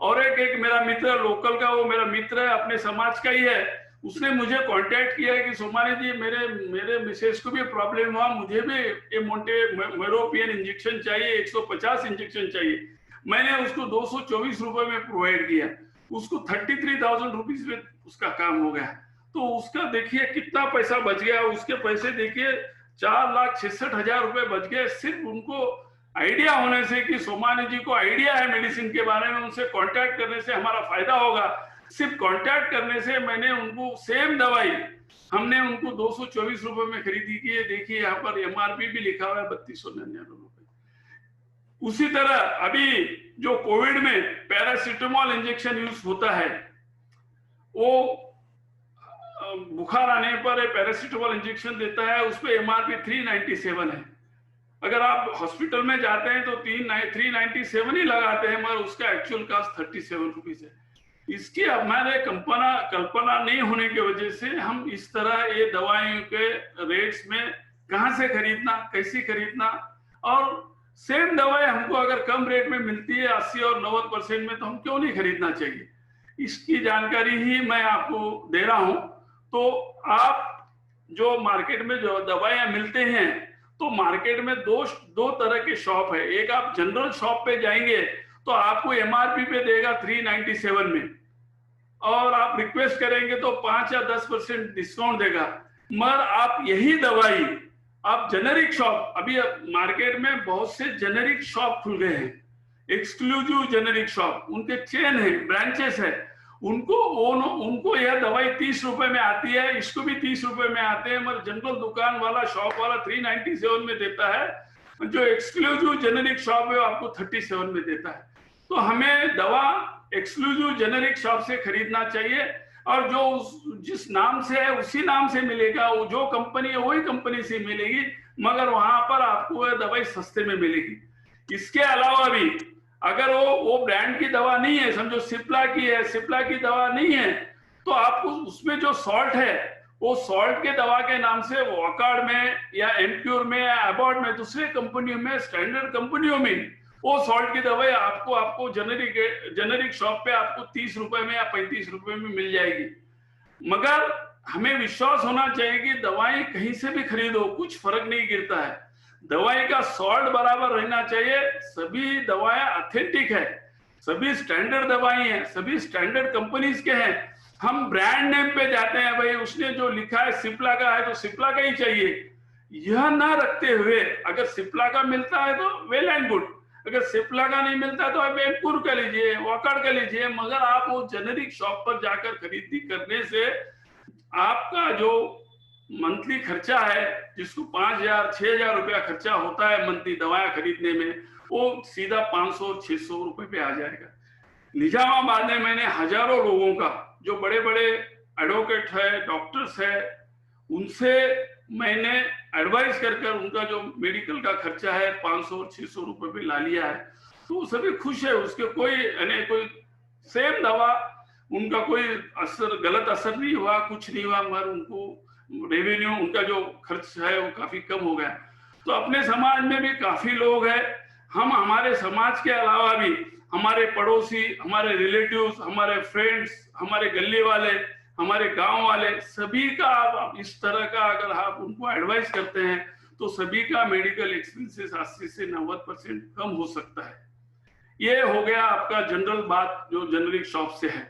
और एक मेरा मित्र लोकल का, वो मेरा मित्र है, अपने समाज का ही है, उसने मुझे कांटेक्ट किया कि सोमानी जी मेरे मिसेज को भी प्रॉब्लम हुआ, मुझे भी ये मेरोपियन इंजेक्शन चाहिए, 150 इंजेक्शन चाहिए। मैंने उसको 224 रुपए में प्रोवाइड किया, उसको 33,000 रुपीज में उसका काम हो गया। तो उसका देखिए कितना पैसा बच गया, उसके पैसे देखिए 4,66,000 रुपए बच गए, सिर्फ उनको आइडिया होने से कि सोमानी जी को आइडिया है मेडिसिन के बारे में, उनसे कांटेक्ट करने से हमारा फायदा होगा। सिर्फ कांटेक्ट करने से मैंने उनको सेम दवाई हमने उनको 224 रुपए में खरीदी की है। देखिए यहाँ पर एमआरपी भी लिखा हुआ है 3299 रुपए। उसी तरह अभी जो कोविड में पैरासिटामोल इंजेक्शन यूज होता है, वो बुखार आने पर पैरासिटामोल इंजेक्शन देता है, उस पर एमआरपी 397 है। अगर आप हॉस्पिटल में जाते हैं तो 397 ही लगाते हैं, मगर उसका एक्चुअल कॉस्ट 37 रुपीज है। इसकी हमारे कल्पना नहीं होने की वजह से हम इस तरह ये दवाइयों के रेट्स में कहां से खरीदना, कैसे खरीदना, और सेम दवाई हमको अगर कम रेट में मिलती है 80 और 90% में, तो हम क्यों नहीं खरीदना चाहिए, इसकी जानकारी ही मैं आपको दे रहा हूं। तो आप जो मार्केट में जो दवाइयां मिलते हैं, तो मार्केट में दो तरह के शॉप है। एक आप जनरल शॉप पे जाएंगे तो आपको एमआरपी पे देगा 397 में, और आप रिक्वेस्ट करेंगे तो 5 या 10% डिस्काउंट देगा। मगर आप यही दवाई आप जेनेरिक शॉप, अभी मार्केट में बहुत से जेनेरिक शॉप खुल गए हैं, एक्सक्लूसिव जेनेरिक शॉप, उनके चेन है, ब्रांचेस है, उनको यह दवाई 30 रुपए में आती है, इसको भी 30 रुपए में आते हैं, मगर जनरल दुकान वाला शॉप वाला 397 में देता है, जो एक्सक्लूसिव जेनेरिक शॉप है आपको 37 में देता है। तो हमें दवा एक्सक्लूसिव जेनेरिक शॉप से खरीदना चाहिए, और जो जिस नाम से है उसी नाम से मिलेगा, वो जो कंपनी है वही कंपनी से मिलेगी, मगर वहां पर आपको वह दवाई सस्ते में मिलेगी। इसके अलावा भी अगर वो ब्रांड की दवा नहीं है, समझो सिप्ला की है, सिप्ला की दवा नहीं है, तो आपको उसमें जो सॉल्ट है, वो सॉल्ट के दवा के नाम से वॉकार्ड में या एम्प्योर में या एबॉट में, दूसरे कंपनियों में, स्टैंडर्ड कंपनियों में वो सॉल्ट की दवाई आपको जेनेरिक शॉप पे आपको 30 रुपए में या 35 रुपए में मिल जाएगी। मगर हमें विश्वास होना चाहिए कि दवाई कहीं से भी खरीदो, कुछ फर्क नहीं गिरता है, दवाई का सॉल्ट बराबर रहना चाहिए। सभी दवाएं ऑथेंटिक है, सभी स्टैंडर्ड दवाई हैं, सभी स्टैंडर्ड कंपनीज के हैं। हम ब्रांड नेम पे जाते हैं, भाई उसने जो लिखा है सिप्ला का है तो सिप्ला का ही चाहिए, यह ना रखते हुए अगर सिप्ला का मिलता है तो वेल एंड गुड, अगर सिप्ला का नहीं मिलता तो आप एम्प्योर का लीजिए, वॉकार्ड का लीजिए, मगर आप वो जेनेरिक शॉप पर जाकर खरीदी करने से आपका जो मंथली खर्चा है, जिसको 5,000 6,000 रुपया खर्चा होता है मंथली दवाएं खरीदने में, वो सीधा 500 600 रुपए पे आ जाएगा। निजामाबाद में मैंने हजारों लोगों का, जो बड़े बड़े एडवोकेट है, डॉक्टर्स है, उनसे मैंने एडवाइस कर उनका जो मेडिकल का खर्चा है 500 और 600 रुपए पे ला लिया है, तो सभी खुश है। उसके कोई सेम दवा उनका कोई असर, गलत असर नहीं हुआ, कुछ नहीं हुआ, मगर उनको रेवेन्यू, उनका जो खर्च है वो काफी कम हो गया। तो अपने समाज में भी काफी लोग हैं, हम हमारे समाज के अलावा भी हमारे पड़ोसी, हमारे रिलेटिव्स, हमारे फ्रेंड्स, हमारे गली वाले, हमारे गांव वाले, सभी का आप इस तरह का अगर आप उनको एडवाइस करते हैं तो सभी का मेडिकल एक्सपेंसेस 80 से 90% कम हो सकता है। ये हो गया आपका जनरल बात जो जेनरिक शॉप से है।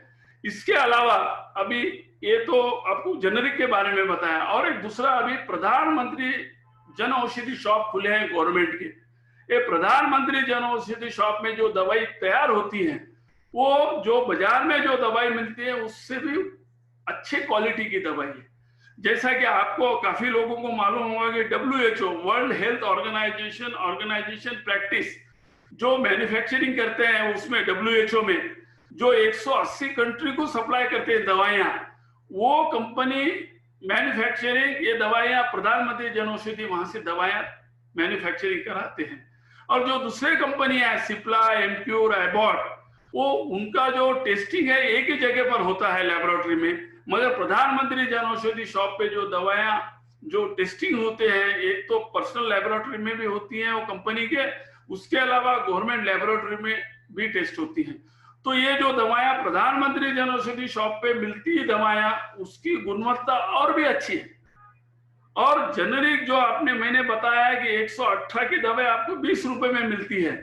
इसके अलावा अभी ये तो आपको जेनरिक के बारे में बताया, और एक दूसरा अभी प्रधानमंत्री जन औषधि शॉप खुले हैं गवर्नमेंट के। ये प्रधानमंत्री जन औषधि शॉप में जो दवाई तैयार होती है वो जो बाजार में जो दवाई मिलती है उससे भी अच्छी क्वालिटी की दवाई है। जैसा कि आपको काफी लोगों को मालूम होगा कि WHO, world health organisation practice जो मैन्युफैक्चरिंग करते हैं उसमें WHO में जो 180 कंट्री को सप्लाई करते हैं दवाइयां, वो कंपनी मैन्युफैक्चरिंग ये दवाइयां प्रधानमंत्री जन औषधि वहां से दवाइयां मैन्युफैक्चरिंग कराते हैं। और जो दूसरे कंपनियां हैं सिप्ला, एम्प्योर, एबॉट, वो उनका जो टेस्टिंग है एक ही जगह पर होता है लेबोरेटरी में, मगर प्रधानमंत्री जन औषधि शॉप पे जो दवाइयां जो टेस्टिंग होते हैं एक तो पर्सनल लेबोरेटरी में भी होती हैं वो कंपनी के, उसके अलावा गवर्नमेंट लेबोरेटरी में भी टेस्ट होती हैं। तो ये जो दवाइयां प्रधानमंत्री जन औषधि शॉप पे मिलती है दवाइयां, उसकी गुणवत्ता और भी अच्छी है। और जेनरिक जो आपने मैंने बताया है कि 118 की दवाई आपको 20 रुपए में मिलती है,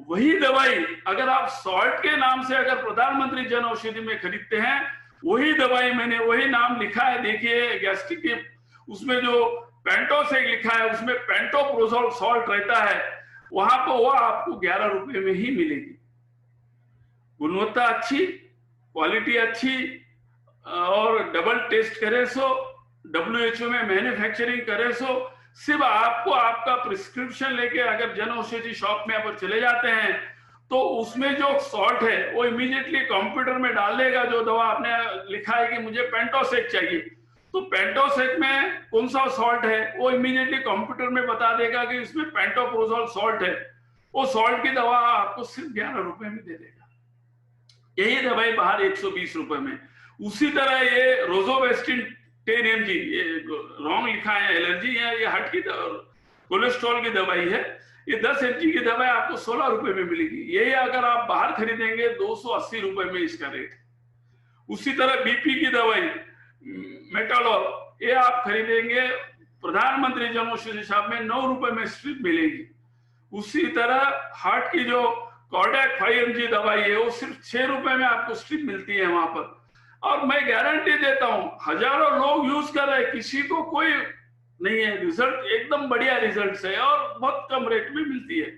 वही दवाई अगर आप सॉल्ट के नाम से अगर प्रधानमंत्री जन औषधि में खरीदते हैं, वही दवाई मैंने वही नाम लिखा है, देखिए गैस्ट्रिक के उसमें जो पेंटोसेक लिखा है उसमें पेंटोप्रोजोल सॉल्ट रहता है, वहां पर वो आपको 11 रुपए में ही मिलेगी। गुणवत्ता अच्छी, क्वालिटी अच्छी, और डबल टेस्ट करे सो, WHO में मैन्युफैक्चरिंग करे सो, सिर्फ आपको आपका प्रिस्क्रिप्शन लेके अगर जन औषधि शॉप में आप चले जाते हैं तो उसमें जो सॉल्ट है वो इमीडिएटली कंप्यूटर में डाल देगा। जो दवा आपने लिखा है कि मुझे पेंटोसेक चाहिए, तो पेंटोसेक में कौन सा सॉल्ट है वो इमीडिएटली कंप्यूटर में बता देगा कि इसमें पेंटोप्रोजोल सॉल्ट है। वो सॉल्ट की दवा आपको सिर्फ 11 रुपए में दे देगा। यही दवाई बाहर 120 रुपए में। उसी तरह ये रोजोवेस्टिन 10 mg, ये रॉन्ग लिखा है एलर्जी है, ये हार्ट की कोलेस्ट्रॉल की दवाई है, ये 10 mg की दवाई आपको 16 रुपए में मिलेगी। यही अगर आप बाहर खरीदेंगे 280 रुपए में इसका रेट। उसी तरह बीपी की दवाई मेटालॉल, ये आप खरीदेंगे प्रधानमंत्री जन औषधि शॉप में 9 रुपए में स्ट्रिप मिलेगी। उसी तरह हार्ट की जो कॉर्डेक 5 mg दवाई है वो सिर्फ 6 रुपए में आपको स्ट्रिप मिलती है वहां पर। और मैं गारंटी देता हूं हजारों लोग यूज कर रहे हैं, किसी को कोई नहीं है, रिजल्ट एकदम बढ़िया रिजल्ट है और बहुत कम रेट में मिलती है।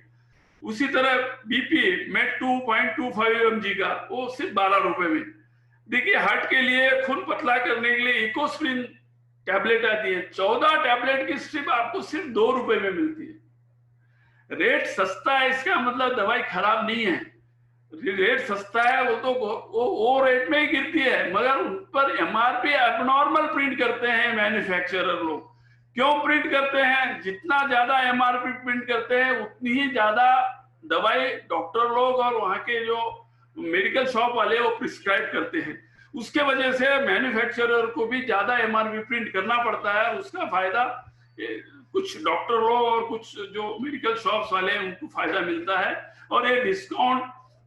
उसी तरह बीपी में 2.25 mg का वो सिर्फ 12 रुपए में। देखिए हार्ट के लिए खून पतला करने के लिए इकोस्प्रिन टैबलेट आती है, 14 टैबलेट की स्ट्रिप आपको सिर्फ 2 रुपए में मिलती है। रेट सस्ता है इसका मतलब दवाई खराब नहीं है, रेट सस्ता है वो तो वो रेट में ही गिरती है, मगर उन पर MRP एबनॉर्मल प्रिंट करते हैं मैन्युफैक्चरर लोग। क्यों प्रिंट करते हैं? जितना ज्यादा MRP प्रिंट करते हैं उतनी ही ज्यादा दवाई डॉक्टर लोग और वहां के जो मेडिकल शॉप वाले वो प्रिस्क्राइब करते हैं। उसके वजह से मैन्युफैक्चरर को भी ज्यादा MRP प्रिंट करना पड़ता है। उसका फायदा कुछ डॉक्टर लोग और कुछ जो मेडिकल शॉप्स वाले हैं उनको फायदा मिलता है, और ये डिस्काउंट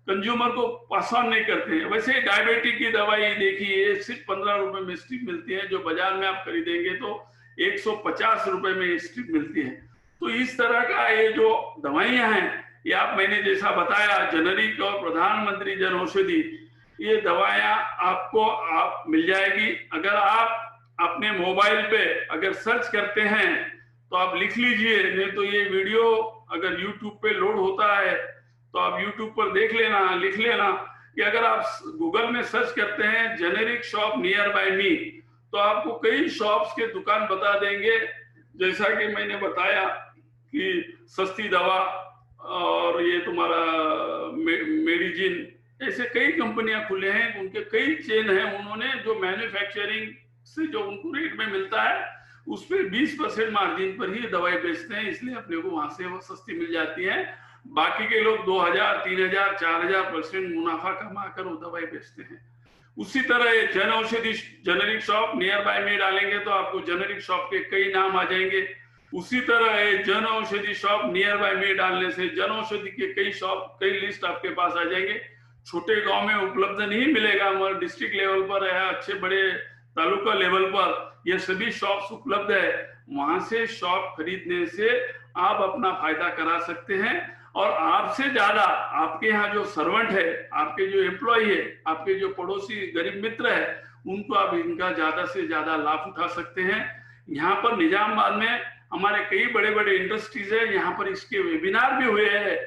कंज्यूमर को पास ऑन नहीं करते हैं। वैसे डायबिटिक की दवाई देखिए सिर्फ 15 रुपए में स्ट्रिप मिलती है, जो बाजार में आप खरीदेंगे तो 150 रुपए में स्ट्रिप मिलती है। तो इस तरह का ये जो दवाइयां हैं ये आप मैंने जैसा बताया जेनरिक और प्रधानमंत्री जन औषधि, ये दवाइयां आपको आप मिल जाएगी। अगर आप अपने मोबाइल पे अगर सर्च करते हैं तो आप लिख लीजिए, नहीं तो ये वीडियो अगर यूट्यूब पे लोड होता है तो आप यूट्यूब पर देख लेना, लिख लेना कि अगर आप गूगल में सर्च करते हैं जेनेरिक शॉप नियर बाय मी तो आपको कई शॉप्स के दुकान बता देंगे। जैसा कि मैंने बताया कि सस्ती दवा और ये तुम्हारा मेडिजिन, ऐसे कई कंपनियां खुले हैं, उनके कई चेन हैं, उन्होंने जो मैन्युफैक्चरिंग से जो उनको रेट में मिलता है उस पर 20% मार्जिन पर ही दवाई बेचते हैं, इसलिए अपने को वहां से वो सस्ती मिल जाती है। बाकी के लोग 2000, 3000, 4000% मुनाफा कमाकर वो दवाई बेचते हैं। उसी तरह Jan Aushadhi generic shop near by में डालेंगे तो आपको जेनेरिक शॉप के कई नाम आ जाएंगे। उसी तरह Jan Aushadhi shop near by में डालने से जन औषधि के कई लिस्ट आपके पास आ जाएंगे। छोटे गांव में उपलब्ध नहीं मिलेगा, मगर डिस्ट्रिक्ट लेवल पर या अच्छे बड़े तालुका लेवल पर ये सभी शॉप्स उपलब्ध है। वहां से शॉप खरीदने से आप अपना फायदा करा सकते हैं और आपसे ज्यादा आपके यहाँ जो सर्वेंट है, आपके जो एम्प्लॉय है, आपके जो पड़ोसी गरीब मित्र है, उनको आप इनका ज्यादा से ज्यादा लाभ उठा सकते हैं। यहाँ पर निजामाबाद में हमारे कई बड़े बड़े इंडस्ट्रीज है, यहाँ पर इसके वेबिनार भी हुए हैं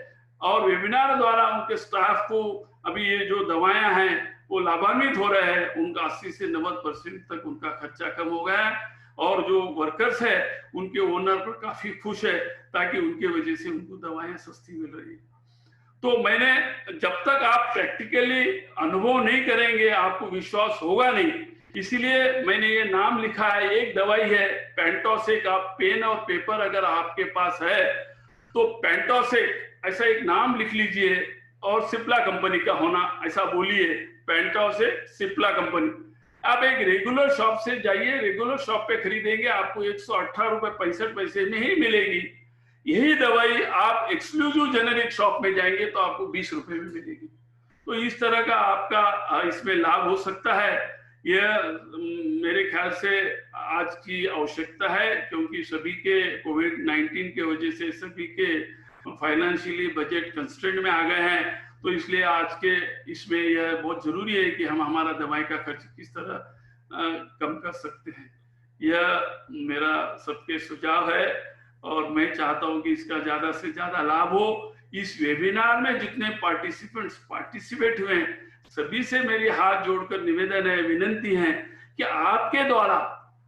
और वेबिनार द्वारा उनके स्टाफ को अभी ये जो दवाएं हैं वो लाभान्वित हो रहे हैं। उनका 80 से 90% तक उनका खर्चा कम हो गया है और जो वर्कर्स है उनके ओनर पर काफी खुश है, ताकि उनके वजह से उनको दवाएं सस्ती मिल रही है। तो मैंने, जब तक आप प्रैक्टिकली अनुभव नहीं करेंगे आपको विश्वास होगा नहीं, इसीलिए मैंने ये नाम लिखा है। एक दवाई है पेंटोसिक। आप पेन और पेपर अगर आपके पास है तो पेंटोसिक ऐसा एक नाम लिख लीजिए और सिप्ला कंपनी का होना ऐसा बोलिए, पेंटोसिक सिप्ला कंपनी। आप एक रेगुलर शॉप से जाइए, रेगुलर शॉप पे खरीदेंगे आपको 118 रुपए 65 पैसे में ही मिलेगी। यही दवाई आप एक्सक्लूसिव जेनेरिक शॉप में जाएंगे तो आपको 20 रुपए में मिलेगी। तो इस तरह का आपका इसमें लाभ हो सकता है। यह मेरे ख्याल से आज की आवश्यकता है, क्योंकि सभी के कोविड-19 के वजह से सभी के फाइनेंशियली बजट कंस्ट्रेंट में आ गए हैं। तो इसलिए आज के इसमें यह बहुत जरूरी है कि हम हमारा दवाई का खर्च किस तरह कम कर सकते हैं। यह मेरा सबके सुझाव है और मैं चाहता हूं कि इसका ज्यादा से ज्यादा लाभ हो। इस वेबिनार में जितने पार्टिसिपेट हुए हैं, सभी से मेरी हाथ जोड़कर निवेदन है, विनंती है कि आपके द्वारा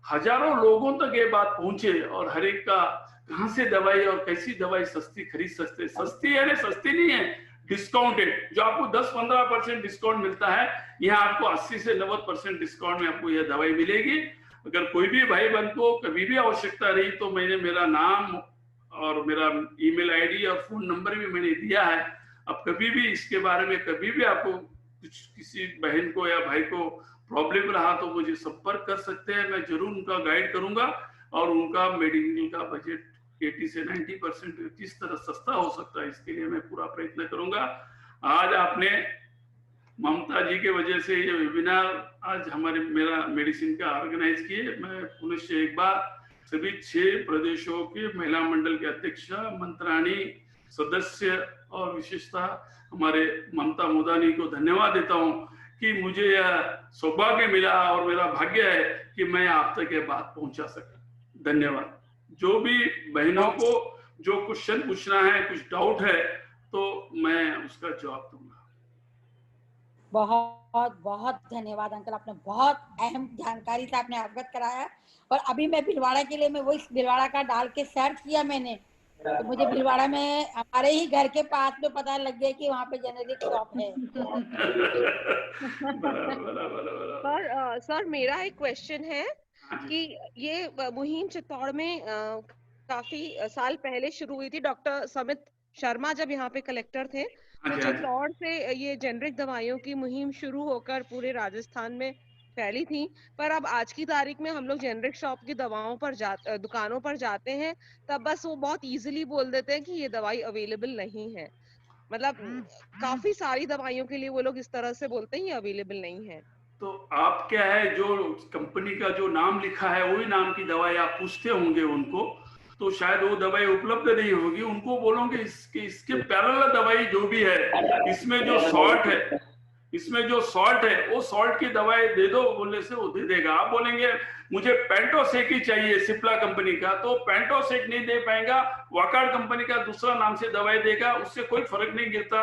हजारों लोगों तक ये बात पहुंचे और हर एक का कहां से दवाई और कैसी दवाई सस्ती खरीद सकते। सस्ती है, सस्ती नहीं है, डिस्काउंटेड। जो आपको 10-15% डिस्काउंट मिलता है, यहाँ आपको 80 से 90% डिस्काउंट में आपको यह दवाई मिलेगी। अगर कोई भी भाई बंद को कभी भी आवश्यकता रही तो मैंने मेरा नाम और मेरा ईमेल आईडी और फोन नंबर भी मैंने दिया है। अब कभी भी इसके बारे में कभी भी आपको कुछ किसी बहन को या भाई को प्रॉब्लम रहा तो मुझे संपर्क कर सकते हैं। मैं जरूर उनका गाइड करूंगा और उनका मेडिकल का बजट 80 से 90% किस तरह सस्ता हो सकता है इसके लिए मैं पूरा प्रयत्न करूंगा। आज आपने ममता जी के वजह से ये वेबिनार आज मेरा मेडिसिन का ऑर्गेनाइज किए। मैं पुनः एक बार सभी 6 प्रदेशों के महिला मंडल के अध्यक्ष, मंत्राणी, सदस्य और विशेषतः हमारे ममता मुदानी को धन्यवाद देता हूं कि मुझे यह सौभाग्य मिला और मेरा भाग्य है कि मैं आप तक ये बात पहुंचा सका। धन्यवाद। जो भी बहनों को जो क्वेश्चन पूछना है, कुछ डाउट है तो मैं उसका जवाब दूंगा। बहुत बहुत धन्यवाद अंकल, आपने बहुत अहम जानकारी से आपने अवगत कराया। और अभी मैं भीलवाड़ा के लिए, मैं वही भीलवाड़ा का डाल के सर्च किया मैंने, तो मुझे भीलवाड़ा में हमारे ही घर के पास में पता लग गया कि वहाँ पे जेनेरिक शॉप है। पर सर मेरा एक क्वेश्चन है कि ये मुहिम चित्तौड़ में काफी साल पहले शुरू हुई थी। डॉक्टर समित शर्मा जब यहाँ पे कलेक्टर थे तो चित्तौड़ से ये जेनरिक दवाइयों की मुहिम शुरू होकर पूरे राजस्थान में फैली थी। पर अब आज की तारीख में हम लोग जेनरिक शॉप की दुकानों पर जाते हैं, तब बस वो बहुत इजीली बोल देते हैं कि ये दवाई अवेलेबल नहीं है। मतलब काफी सारी दवाइयों के लिए वो लोग इस तरह से बोलते हैं ये अवेलेबल नहीं है। तो आप क्या है, जो कंपनी का जो नाम लिखा है वही नाम की दवाई आप पूछते होंगे उनको, तो शायद वो दवाई उपलब्ध नहीं होगी। उनको बोलोगे इसके पैरेलल दवाई जो भी है, इसमें जो सॉल्ट है वो सॉल्ट की दवाई दे दो बोलने से वो दे देगा। आप बोलेंगे मुझे पेंटोसेक ही चाहिए सिप्ला कंपनी का, तो पेंटोसेक नहीं दे पाएगा, वाकार्ड कंपनी का दूसरा नाम से दवाई देगा, उससे कोई फर्क नहीं गिरता।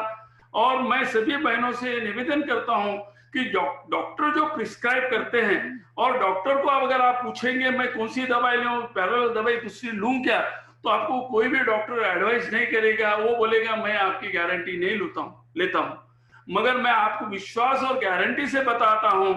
और मैं सभी बहनों से निवेदन करता हूं कि डॉक्टर जो प्रिस्क्राइब करते हैं, और डॉक्टर को अगर आप पूछेंगे मैं कौन सी दवाई लूं, पैरेलल दवाई दूसरी लूं क्या, तो आपको कोई भी डॉक्टर एडवाइस नहीं करेगा। वो बोलेगा मैं आपकी गारंटी नहीं लेता हूं। मगर मैं आपको विश्वास और गारंटी से बताता हूं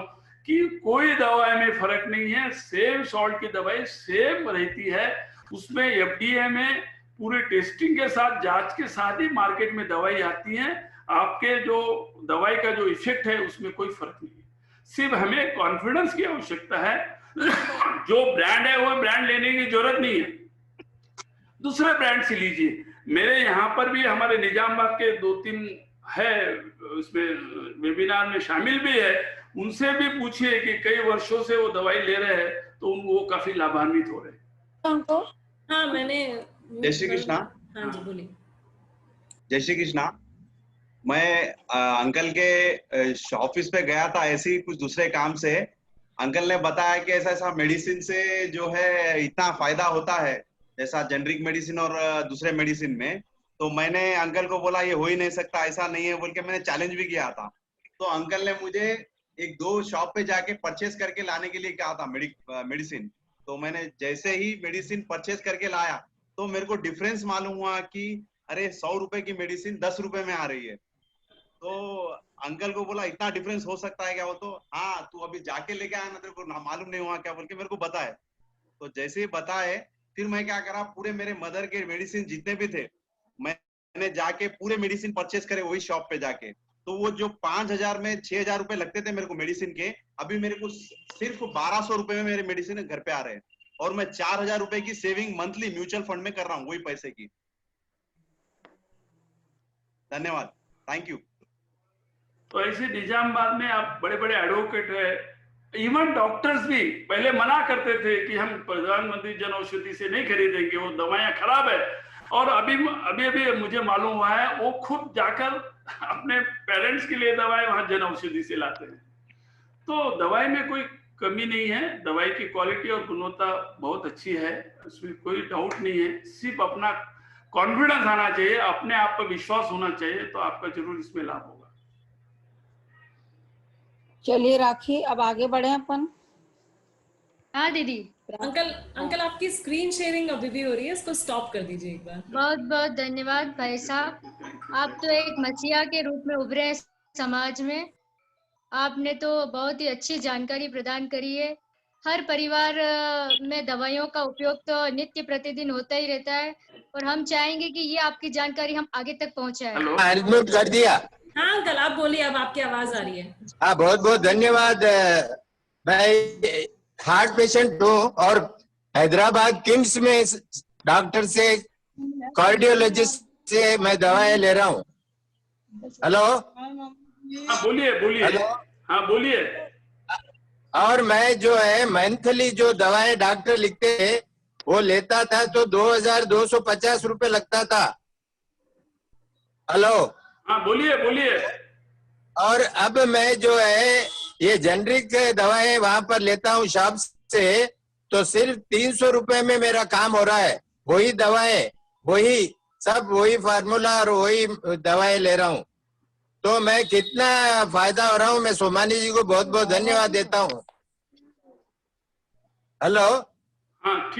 कि कोई दवाई में फर्क नहीं है। सेम सॉल्ट की दवाई सेम रहती है, उसमें एफडीए में पूरे टेस्टिंग के साथ, जांच के साथ ही मार्केट में दवाई आती है। आपके जो दवाई का जो इफेक्ट है उसमें कोई फर्क नहीं है। सिर्फ हमें कॉन्फिडेंस की आवश्यकता है। जो ब्रांड है वो ब्रांड लेने की जरूरत नहीं है, दूसरे ब्रांड से लीजिए। मेरे यहाँ पर भी हमारे निजामाबाद के 2-3 है उसमें वेबिनार में शामिल भी है, उनसे भी पूछिए कि कई वर्षों से वो दवाई ले रहे हैं तो वो काफी लाभान्वित हो रहे हैं। उनको हाँ मैंने जय श्री कृष्णा। हाँ जी बोलिए। जय श्री कृष्णा। मैं अंकल के ऑफिस पे गया था ऐसे ही कुछ दूसरे काम से। अंकल ने बताया कि ऐसा ऐसा मेडिसिन से जो है इतना फायदा होता है, जैसा जेनरिक मेडिसिन और दूसरे मेडिसिन में। तो मैंने अंकल को बोला ये हो ही नहीं सकता, ऐसा नहीं है बोल के मैंने चैलेंज भी किया था। तो अंकल ने मुझे 1-2 शॉप पे जाके परचेस करके लाने के लिए कहा था मेडिसिन। तो मैंने जैसे ही मेडिसिन परचेस करके लाया तो मेरे को डिफरेंस मालूम हुआ कि अरे 100 रुपए की मेडिसिन 10 रुपए में आ रही है। तो अंकल को बोला इतना डिफरेंस हो सकता है क्या? वो तो हाँ तू अभी जाके लेके आया ना, तेरे को मालूम नहीं हुआ क्या बोल के मेरे को बताए। तो जैसे ही बताए फिर मैं क्या करा, पूरे मेरे मदर के मेडिसिन जितने भी थे मैंने जाके पूरे मेडिसिन परचेस करे वही शॉप पे जाके। तो वो जो 5,000 में 6,000 रुपए लगते थे मेरे को मेडिसिन के, अभी मेरे को सिर्फ 1,200 रुपए में मेरे मेडिसिन घर पे आ रहे हैं। और मैं 4,000 रुपए की सेविंग मंथली म्यूचुअल फंड में कर रहा हूँ वही पैसे की। धन्यवाद, थैंक यू। तो ऐसे निजामाबाद में आप बड़े बड़े एडवोकेट है, इवन डॉक्टर्स भी पहले मना करते थे कि हम प्रधानमंत्री जन औषधि से नहीं खरीदेंगे, वो दवाइयां खराब है। और अभी मुझे मालूम हुआ है वो खुद जाकर अपने पेरेंट्स के लिए दवाई वहां जन औषधि से लाते हैं। तो दवाई में कोई कमी नहीं है, दवाई की क्वालिटी और गुणवत्ता बहुत अच्छी है, उसमें कोई डाउट नहीं है। सिर्फ अपना कॉन्फिडेंस आना चाहिए, अपने आप पर विश्वास होना चाहिए, तो आपका जरूर इसमें लाभ होगा। चलिए राखी, अब आगे बढ़े अपन। हाँ दीदी। अंकल आपकी स्क्रीन शेयरिंग अभी भी हो रही है, इसको स्टॉप कर दीजिए एक बार। बहुत बहुत धन्यवाद भाई साहब, आप तो एक मसीहा के रूप में उभरे हैं समाज में। आपने तो बहुत ही अच्छी जानकारी प्रदान करी है। हर परिवार में दवाइयों का उपयोग तो नित्य प्रतिदिन होता ही रहता है और हम चाहेंगे कि ये आपकी जानकारी हम आगे तक पहुंचाएं। अनम्यूट कर दिया। हाँ अंकल आप बोलिए, अब आपकी आवाज आ रही है। हाँ बहुत बहुत धन्यवाद। मैं हार्ट पेशेंट हूँ और हैदराबाद किम्स में डॉक्टर से कार्डियोलॉजिस्ट से मैं दवाएं ले रहा हूँ। हेलो। हाँ बोलिए। हाँ बोलिए। और मैं जो है मंथली जो दवाएं डॉक्टर लिखते हैं वो लेता था तो 2,250 रुपए लगता था। हेलो। हाँ बोलिए। और अब मैं जो है ये जेनरिक दवाएं वहां पर लेता हूँ शॉप से, तो सिर्फ 300 रुपए में मेरा काम हो रहा है। वही दवाएं, वही सब, वही फार्मूला और वही दवाएं ले रहा हूँ। तो मैं कितना फायदा हो रहा हूँ। मैं सोमानी जी को बहुत बहुत धन्यवाद देता हूँ। हेलो। हाँ।